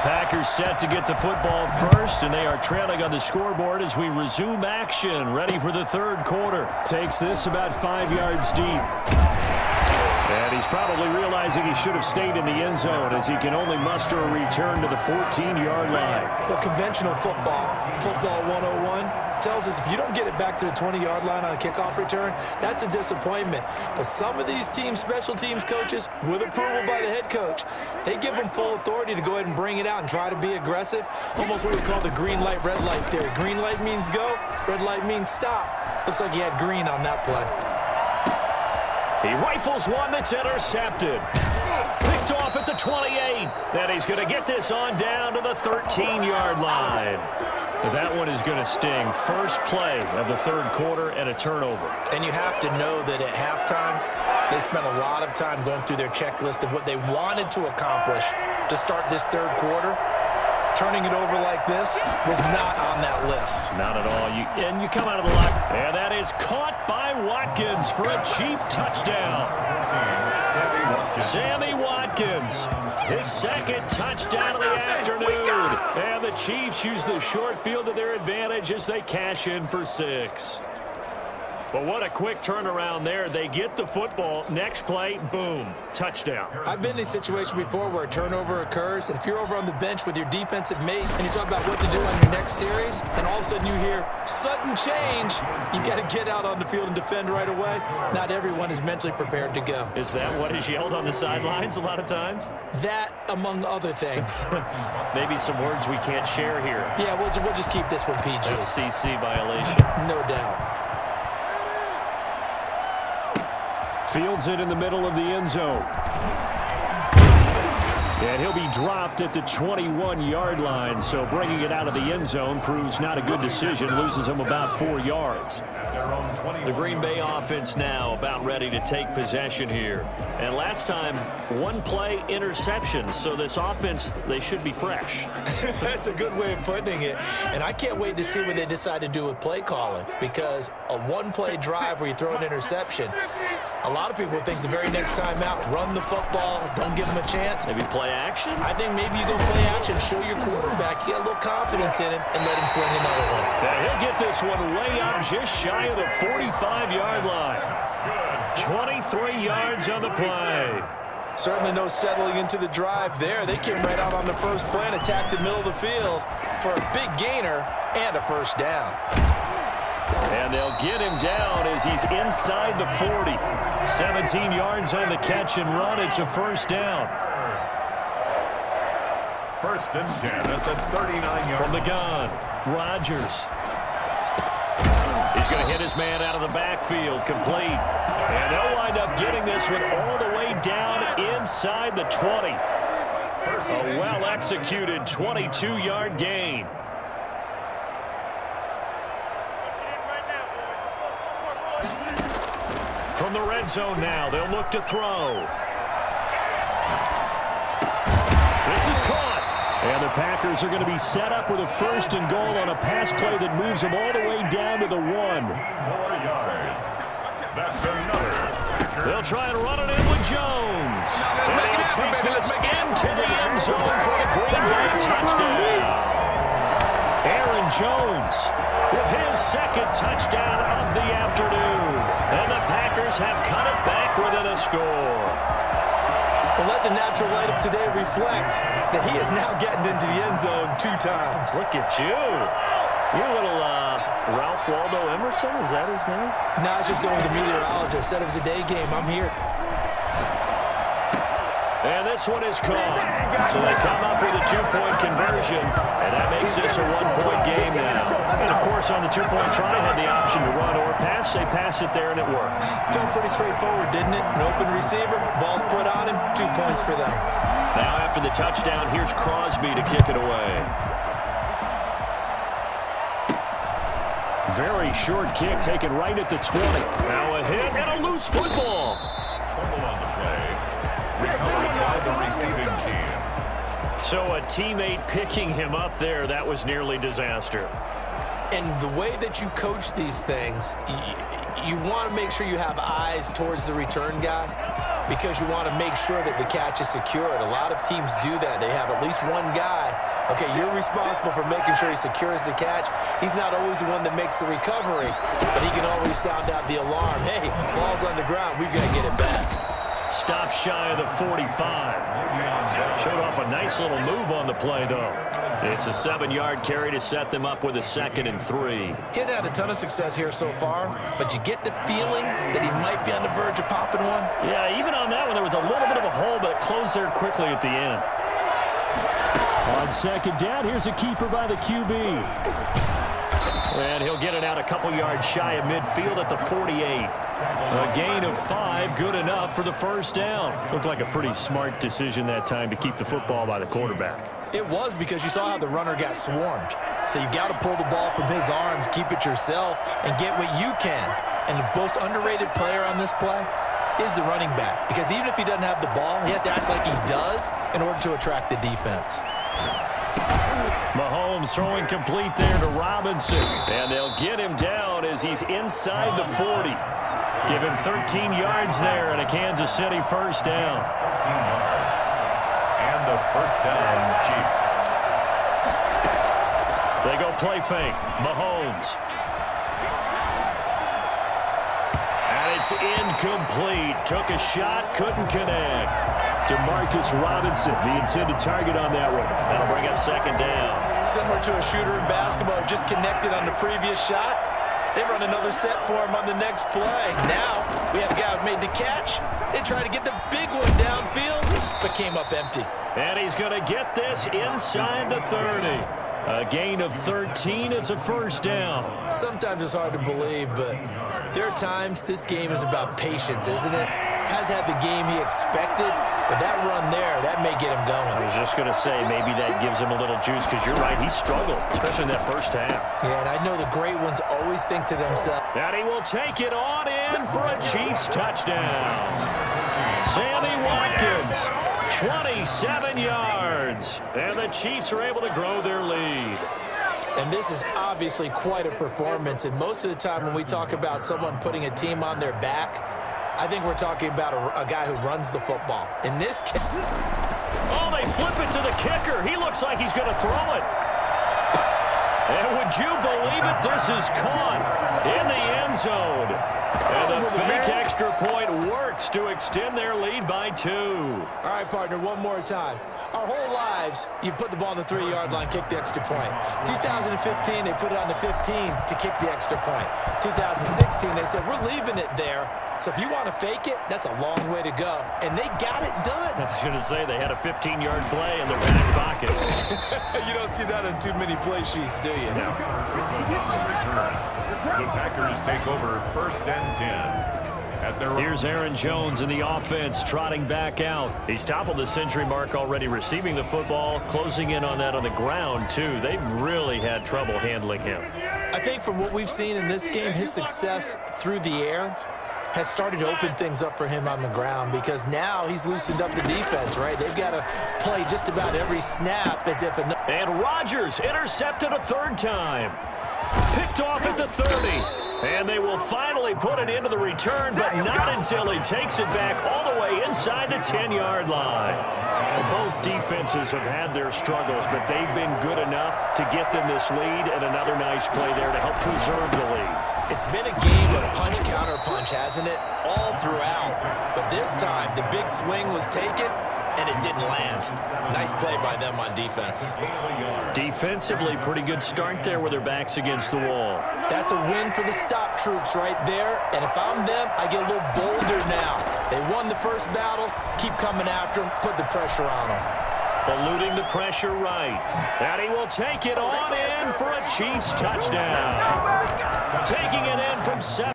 Packers set to get the football first, and they are trailing on the scoreboard as we resume action, ready for the third quarter. Takes this about 5 yards deep. And he's probably realizing he should have stayed in the end zone as he can only muster a return to the 14-yard line. Well, conventional football 101, tells us if you don't get it back to the 20-yard line on a kickoff return, that's a disappointment. But some of these special teams coaches, with approval by the head coach, they give them full authority to go ahead and bring it out and try to be aggressive. Almost what we call the green light, red light theory. Green light means go, red light means stop. Looks like he had green on that play. He rifles one that's intercepted. Picked off at the 28. Then he's going to get this on down to the 13-yard line. That one is going to sting. First play of the third quarter and a turnover. And you have to know that at halftime, they spent a lot of time going through their checklist of what they wanted to accomplish to start this third quarter. Turning it over like this was not on that list. Not at all. And you come out of the lock. And that is caught by Watkins for a Chief touchdown. Sammy Watkins, his second touchdown of the afternoon. And the Chiefs use the short field to their advantage as they cash in for 6. But what a quick turnaround there. They get the football. Next play, boom, touchdown. I've been in a situation before where a turnover occurs, and if you're over on the bench with your defensive mate and you talk about what to do on your next series, and all of a sudden you hear sudden change, you've got to get out on the field and defend right away. Not everyone is mentally prepared to go. Is that what is yelled on the sidelines a lot of times? That, among other things. Maybe some words we can't share here. Yeah, we'll just keep this one PG. FCC violation. No doubt. Fields it in the middle of the end zone. And he'll be dropped at the 21-yard line, so bringing it out of the end zone proves not a good decision, loses him about 4 yards. The Green Bay offense now about ready to take possession here. And last time, one play interception, so this offense, they should be fresh. That's a good way of putting it. And I can't wait to see what they decide to do with play calling, because a one-play drive where you throw an interception, a lot of people think the very next time out, run the football, don't give them a chance. Maybe play action? I think maybe you go play action, show your quarterback, get a little confidence in him, and let him fling another one. Now he'll get this one way up just shy of the 45-yard line. 23 yards on the play. Certainly no settling into the drive there. They came right out on the first play and attacked the middle of the field for a big gainer and a first down. And they'll get him down as he's inside the 40. 17 yards on the catch and run. It's a first down. First and 10 at the 39-yard. From the gun, Rodgers. He's going to hit his man out of the backfield, complete. And they'll wind up getting this one all the way down inside the 20. A well-executed 22-yard gain. From the red zone now, they'll look to throw. This is caught. And the Packers are going to be set up with a first and goal on a pass play that moves them all the way down to the 1. 4 yards. That's another. They'll try and run it in with Jones. And he'll take this into the end zone for a Green Bay touchdown. Aaron Jones with his second touchdown of the afternoon. And the Packers have cut it back within a score. Well, let the natural light of today reflect that he is now getting into the end zone 2 times. Look at you. You're a little Ralph Waldo Emerson, is that his name? No, I was just going with the meteorologist. Said it was a day game. I'm here. And this one is caught. So they come up with a 2-point conversion, and that makes this a 1-point game now. And, of course, on the 2-point try, had the option to run or pass. They pass it there, and it works. Felt pretty straightforward, didn't it? An open receiver, ball's put on him, 2 points for them. Now after the touchdown, here's Crosby to kick it away. Very short kick taken right at the 20. Now a hit and a loose football. Fumble on the play. Recovered by the receiving team. So a teammate picking him up there, that was nearly disaster. And the way that you coach these things, you want to make sure you have eyes towards the return guy. because you want to make sure that the catch is secured. A lot of teams do that. They have at least one guy. Okay, you're responsible for making sure he secures the catch. He's not always the one that makes the recovery, but he can always sound out the alarm. Hey, ball's on the ground. We've got to get it back. Stop shy of the 45. Showed off a nice little move on the play, though. It's a 7-yard carry to set them up with a 2nd and 3. He's had a ton of success here so far, but you get the feeling that he might be on the verge of popping one. Yeah, even on that one, there was a little bit of a hole, but it closed there quickly at the end. On 2nd down, here's a keeper by the QB. And he'll get it out a couple yards shy of midfield at the 48. A gain of 5, good enough for the 1st down. Looked like a pretty smart decision that time to keep the football by the quarterback. It was, because you saw how the runner got swarmed. So you've got to pull the ball from his arms, keep it yourself, and get what you can. And the most underrated player on this play is the running back. Because even if he doesn't have the ball, he has to act like he does in order to attract the defense. Mahomes throwing complete there to Robinson. And they'll get him down as he's inside the 40. Give him 13 yards there and a Kansas City 1st down. 13 yards. And the 1st down, Chiefs. They go play fake. Mahomes. And it's incomplete. Took a shot, couldn't connect. Demarcus Robinson, the intended target on that one. That'll bring up 2nd down. Similar to a shooter in basketball, just connected on the previous shot. They run another set for him on the next play. Now we have a guy who made the catch. They try to get the big one downfield, but came up empty. And he's going to get this inside the 30. A gain of 13. It's a 1st down. Sometimes it's hard to believe, but there are times this game is about patience, isn't it? Has had the game he expected, but that run there, that may get him going. I was just going to say, maybe that gives him a little juice, because you're right, he struggled, especially in that 1st half. Yeah, and I know the great ones always think to themselves. And he will take it on in for a Chiefs touchdown. Sammy Watkins, 27 yards. And the Chiefs are able to grow their lead. And this is obviously quite a performance. And most of the time when we talk about someone putting a team on their back, I think we're talking about a guy who runs the football. In this case... Oh, they flip it to the kicker. He looks like he's going to throw it. And would you believe it? This is caught in the end zone. And the fake extra point works to extend their lead by 2. All right, partner, one more time. Our whole lives, you put the ball on the 3-yard line, kick the extra point. 2015, they put it on the 15 to kick the extra point. 2016, they said, we're leaving it there. So if you want to fake it, that's a long way to go. And they got it done. I was going to say, they had a 15-yard play in their back pocket. You don't see that on too many play sheets, do you? No. The Packers take over 1st and 10. Here's Aaron Jones in the offense, trotting back out. He's toppled the century mark already, receiving the football, closing in on that on the ground, too. They've really had trouble handling him. I think from what we've seen in this game, his success through the air has started to open things up for him on the ground, because now he's loosened up the defense, right? They've got to play just about every snap as if... And Rodgers intercepted a 3rd time. Picked off at the 30. And they will finally put it into the return, but not until he takes it back all the way inside the 10-yard line. Both defenses have had their struggles, but they've been good enough to get them this lead, and another nice play there to help preserve the lead. It's been a game of punch-counter-punch, hasn't it? All throughout. But this time, the big swing was taken, and it didn't land. Nice play by them on defense. Defensively, pretty good start there with their backs against the wall. That's a win for the stop troops right there. And if I'm them, I get a little bolder now. They won the 1st battle. Keep coming after them. Put the pressure on them. Eluding the pressure right. And he will take it on in for a Chiefs touchdown. Taking it in from 7.